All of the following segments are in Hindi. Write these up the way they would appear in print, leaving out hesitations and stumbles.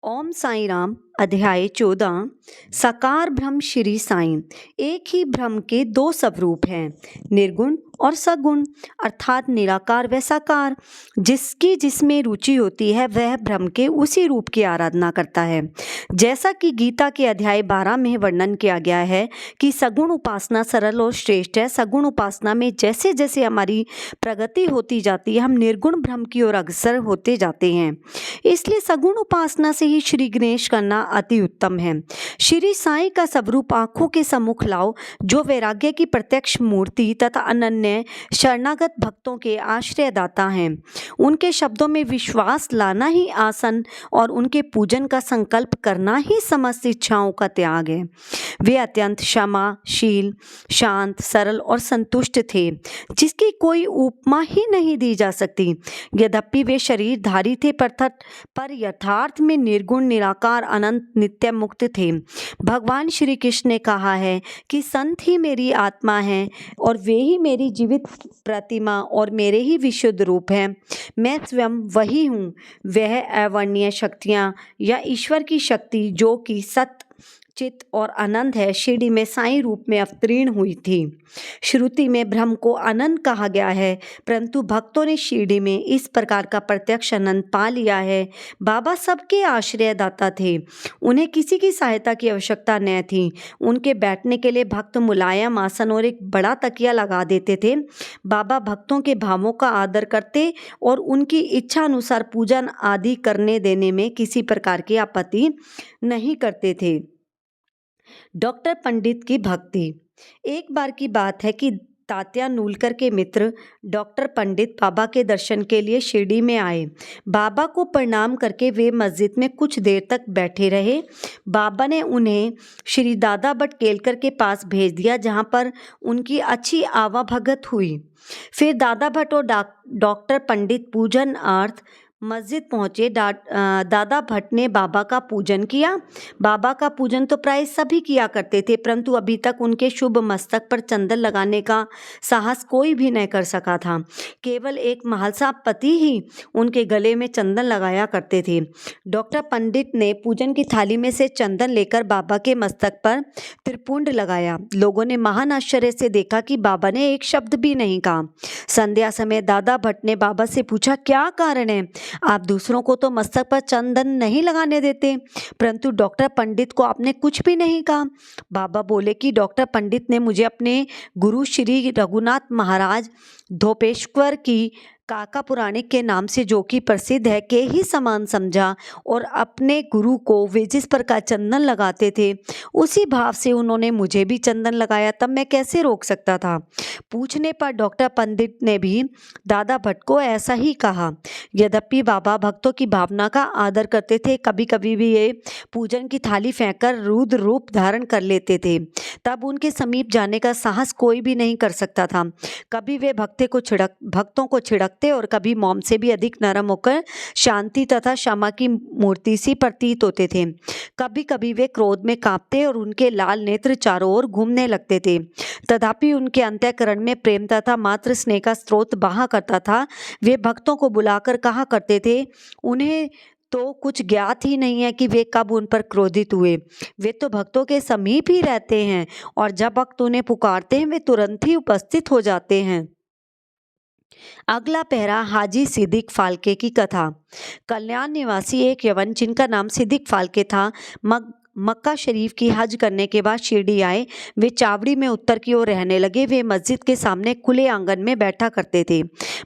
ओम साई राम। अध्याय 14। साकार ब्रह्म श्री साईं। एक ही ब्रह्म के दो स्वरूप हैं, निर्गुण और सगुण, अर्थात निराकार व साकार। जिसकी जिसमें रुचि होती है वह ब्रह्म के उसी रूप की आराधना करता है। जैसा कि गीता के अध्याय 12 में वर्णन किया गया है कि सगुण उपासना सरल और श्रेष्ठ है। सगुण उपासना में जैसे जैसे हमारी प्रगति होती जाती है हम निर्गुण ब्रह्म की ओर अग्रसर होते जाते हैं। इसलिए सगुण उपासना से ही श्री गणेश करना अति उत्तम है। श्री साईं का स्वरूप आंखों के सम्मुख लाओ, जो वैराग्य की प्रत्यक्ष मूर्ति तथा अनन्य शरणागत भक्तों के आश्रयदाता हैं। उनके शब्दों में विश्वास लाना ही आसन और उनके पूजन का संकल्प करना ही समस्त इच्छाओं का त्याग है। वे अत्यंत क्षमाशील, शांत, सरल और संतुष्ट थे, जिसकी कोई उपमा ही नहीं दी जा सकती। यद्यपि वे शरीरधारी थे पर यथार्थ में निर्गुण, निराकार, अनंत, नित्य मुक्त थे। भगवान श्री कृष्ण ने कहा है कि संत ही मेरी आत्मा है और वे ही मेरी जीवित प्रतिमा और मेरे ही विशुद्ध रूप हैं। मैं स्वयं वही हूँ, वह अवर्णनीय शक्तियाँ या ईश्वर की शक्ति जो कि सत, चित और अनंत है, शिरडी में साईं रूप में अवतीर्ण हुई थी। श्रुति में ब्रह्म को अनंत कहा गया है, परंतु भक्तों ने शिरडी में इस प्रकार का प्रत्यक्ष अनंत पा लिया है। बाबा सबके आश्रयदाता थे, उन्हें किसी की सहायता की आवश्यकता न थी। उनके बैठने के लिए भक्त मुलायम आसन और एक बड़ा तकिया लगा देते थे। बाबा भक्तों के भावों का आदर करते और उनकी इच्छा अनुसार पूजन आदि करने देने में किसी प्रकार की आपत्ति नहीं करते थे। डॉक्टर पंडित की भक्ति। एक बार की बात है कि तात्या नूलकर के मित्र डॉक्टर पंडित बाबा के दर्शन के लिए शिरडी में आए। बाबा को प्रणाम करके वे मस्जिद में कुछ देर तक बैठे रहे। बाबा ने उन्हें श्री दादा भट्ट केलकर के पास भेज दिया, जहां पर उनकी अच्छी आवाभगत हुई। फिर दादा भट्ट और डॉक्टर पंडित पूजन अर्थ मस्जिद पहुँचे। दादा भट्ट ने बाबा का पूजन किया। बाबा का पूजन तो प्राय सभी किया करते थे, परंतु अभी तक उनके शुभ मस्तक पर चंदन लगाने का साहस कोई भी नहीं कर सका था। केवल एक महालसा पति ही उनके गले में चंदन लगाया करते थे। डॉक्टर पंडित ने पूजन की थाली में से चंदन लेकर बाबा के मस्तक पर त्रिपुंड लगाया। लोगों ने महान आश्चर्य से देखा कि बाबा ने एक शब्द भी नहीं कहा। संध्या समय दादा भट्ट ने बाबा से पूछा, क्या कारण है? आप दूसरों को तो मस्तक पर चंदन नहीं लगाने देते, परंतु डॉक्टर पंडित को आपने कुछ भी नहीं कहा। बाबा बोले कि डॉक्टर पंडित ने मुझे अपने गुरु श्री रघुनाथ महाराज धोपेश्वर की काका पुराणिक के नाम से, जो कि प्रसिद्ध है, के ही समान समझा और अपने गुरु को वे जिस प्रकार चंदन लगाते थे उसी भाव से उन्होंने मुझे भी चंदन लगाया। तब मैं कैसे रोक सकता था? पूछने पर डॉक्टर पंडित ने भी दादा भट्ट को ऐसा ही कहा। यद्यपि बाबा भक्तों की भावना का आदर करते थे, कभी कभी भी ये पूजन की थाली फेंककर रुद्र रूप धारण कर लेते थे। तब उनके समीप जाने का साहस कोई भी नहीं कर सकता था। कभी वे भक्तों को छिड़कते और कभी मोम से भी अधिक नरम होकर शांति तथा क्षमा की मूर्ति सी प्रतीत होते थे। कभी कभी वे क्रोध में कांपते और उनके लाल नेत्र चारों ओर घूमने लगते थे। तथापि उनके अंतःकरण में प्रेम तथा मातृ स्नेह का स्रोत बहा करता था। वे भक्तों को बुलाकर कहा करते थे, उन्हें तो कुछ ज्ञात ही नहीं है कि वे कब उन पर क्रोधित हुए। वे तो भक्तों के समीप ही रहते हैं और जब भक्त उन्हें पुकारते हैं वे तुरंत ही उपस्थित हो जाते हैं। अगला पहरा हाजी सिद्दीक फाल्के की कथा। कल्याण निवासी एक यवन जिनका नाम सिद्दीक फाल्के था, मक्का शरीफ की हज करने के बाद शिरडी आए। वे चावड़ी में उत्तर की ओर रहने लगे। वे मस्जिद के सामने खुले आंगन में बैठा करते थे।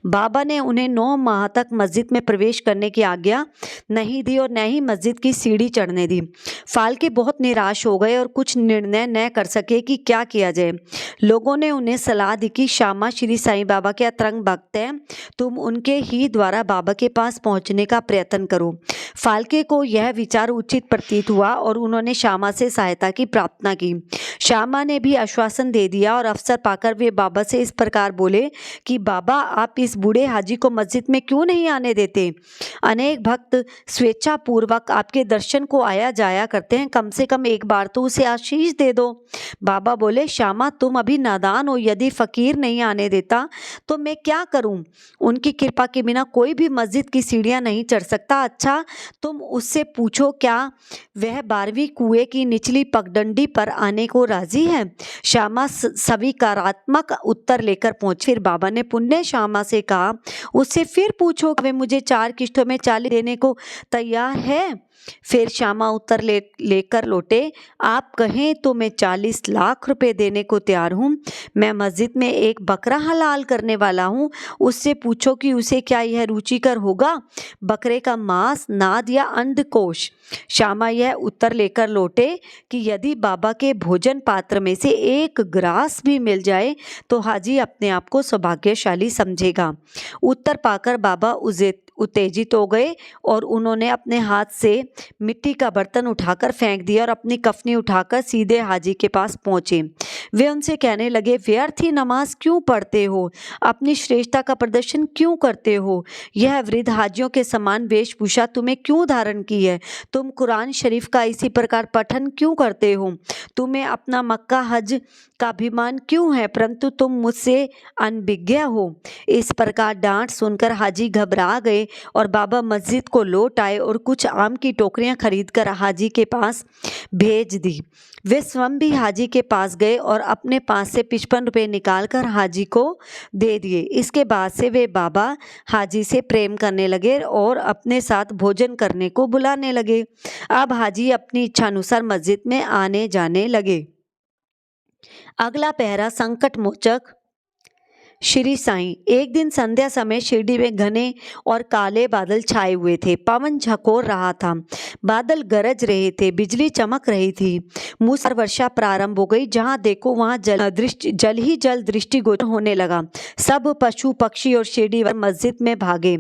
बाबा ने उन्हें 9 माह तक मस्जिद में प्रवेश करने की आज्ञा नहीं दी और न ही मस्जिद की सीढ़ी चढ़ने दी। फाल्के बहुत निराश हो गए और कुछ निर्णय न कर सके कि क्या किया जाए। लोगों ने उन्हें सलाह दी कि श्यामा श्री साईं बाबा के अतरंग भक्त हैं, तुम उनके ही द्वारा बाबा के पास पहुंचने का प्रयत्न करो। फाल्के को यह विचार उचित प्रतीत हुआ और उन्होंने श्यामा से सहायता की प्रार्थना की। श्यामा ने भी आश्वासन दे दिया और अवसर पाकर वे बाबा से इस प्रकार बोले कि बाबा, आप इस बूढ़े हाजी को मस्जिद में क्यों नहीं आने देते? अनेक भक्त स्वेच्छापूर्वक आपके दर्शन को आया जाया करते हैं, कम से कम एक बार तो उसे आशीष दे दो। बाबा बोले, श्यामा, तुम अभी नादान हो, यदि फकीर नहीं आने देता तो मैं क्या करूं? उनकी कृपा के बिना कोई भी मस्जिद की सीढ़ियां नहीं चढ़ सकता। अच्छा, तुम उससे पूछो, क्या वह 12वीं कुएं की निचली पगडंडी पर आने को राजी है? श्यामा सविकारात्मक उत्तर लेकर पहुंची। फिर बाबा ने पुण्य श्यामा से कहा, उससे फिर पूछो वे मुझे 4 किश्तों में 40 देने को तैयार है। फिर श्यामा उत्तर लेकर लौटे, आप कहें तो मैं 40 लाख रुपए देने को तैयार हूँ। मैं मस्जिद में एक बकरा हलाल करने वाला हूँ, उससे पूछो कि उसे क्या यह रुचिकर होगा, बकरे का मांस, नाद या अंडकोश। श्यामा यह उत्तर लेकर लौटे कि यदि बाबा के भोजन पात्र में से एक ग्रास भी मिल जाए तो हाजी अपने आप को सौभाग्यशाली समझेगा। उत्तर पाकर बाबा उत्तेजित हो गए और उन्होंने अपने हाथ से मिट्टी का बर्तन उठाकर फेंक दिया और अपनी कफनी उठाकर सीधे हाजी के पास पहुंचे। वे उनसे कहने लगे, व्यर्थ ही नमाज क्यों पढ़ते हो? अपनी श्रेष्ठता का प्रदर्शन क्यों करते हो? यह वृद्ध हाजियों के समान वेशभूषा तुम्हें क्यों धारण की है? तुम कुरान शरीफ का इसी प्रकार पठन क्यों करते हो? तुम्हें अपना मक्का हज का अभिमान क्यों है, परंतु तुम मुझसे अनभिज्ञ हो? इस प्रकार डांट सुनकर हाजी घबरा गए और बाबा मस्जिद को लौट आए और कुछ आम की टोकरियां खरीदकर हाजी के पास भेज दी। वे स्वयं भी हाजी के पास गए और अपने पास से 55 रुपये निकालकर हाजी को दे दिए। इसके बाद से वे बाबा हाजी से प्रेम करने लगे और अपने साथ भोजन करने को बुलाने लगे। अब हाजी अपनी इच्छानुसार मस्जिद में आने जाने लगे। अगला पहरा संकट मोचक श्री साईं। एक दिन संध्या समय शिरडी में घने और काले बादल छाए हुए थे। पवन झकोर रहा था, बादल गरज रहे थे, बिजली चमक रही थी। मूसलाधार वर्षा प्रारंभ हो गई। जहां देखो वहां जल ही जल दृष्टिगोचर होने लगा। सब पशु पक्षी और शिरडी मस्जिद में भागे।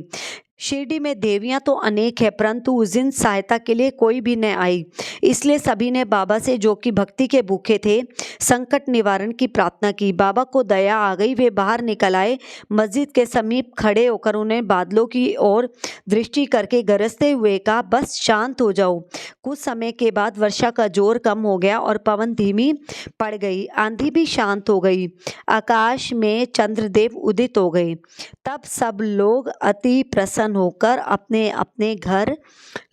शिरडी में देवियां तो अनेक है, परंतु उस दिन सहायता के लिए कोई भी न आई। इसलिए सभी ने बाबा से, जो कि भक्ति के भूखे थे, संकट निवारण की प्रार्थना की। बाबा को दया आ गई। वे बाहर निकल आए। मस्जिद के समीप खड़े होकर उन्हें बादलों की ओर दृष्टि करके गरजते हुए कहा, बस शांत हो जाओ। कुछ समय के बाद वर्षा का जोर कम हो गया और पवन धीमी पड़ गई। आंधी भी शांत हो गई। आकाश में चंद्रदेव उदित हो गए। तब सब लोग अति प्रसन्न होकर अपने अपने घर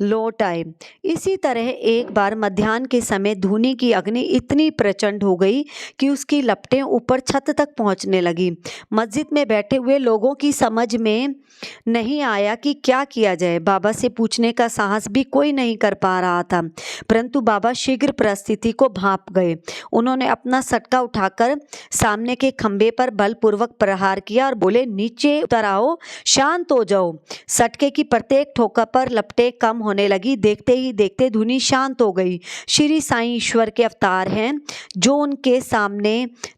लौट आए। इसी तरह एक बार मध्याह्न के समय धूनी की अग्नि इतनी प्रचंड हो गई कि उसकी लपटें ऊपर छत तक पहुंचने लगी। मस्जिद में बैठे हुए लोगों की समझ में नहीं आया कि क्या किया जाए। बाबा से पूछने का साहस भी कोई नहीं कर पा रहा था, परंतु बाबा शीघ्र परिस्थिति को भांप गए। उन्होंने अपना सटका उठाकर सामने के खंभे पर बलपूर्वक प्रहार किया और बोले, नीचे उतर आओ, शांत हो जाओ। सटके की प्रत्येक ठोकर पर लपटें कम होने लगी। देखते ही देखते धुनी शांत हो गई। श्री साईं ईश्वर के अवतार हैं। जो उनके सामने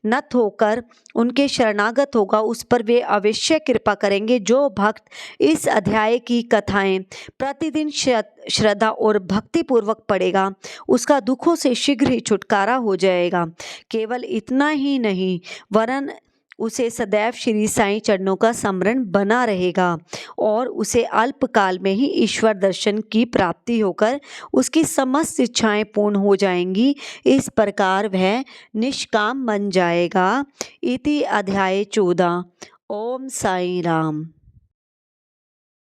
नत होकर उनके शरणागत होगा, उस पर वे अवश्य कृपा करेंगे। जो भक्त इस अध्याय की कथाएं प्रतिदिन श्रद्धा और भक्ति पूर्वक पढ़ेगा, उसका दुखों से शीघ्र ही छुटकारा हो जाएगा। केवल इतना ही नहीं, वरन उसे सदैव श्री साईं चरणों का स्मरण बना रहेगा और उसे अल्पकाल में ही ईश्वर दर्शन की प्राप्ति होकर उसकी समस्त इच्छाएं पूर्ण हो जाएंगी। इस प्रकार वह निष्काम बन जाएगा। इति अध्याय 14। ओम साईं राम।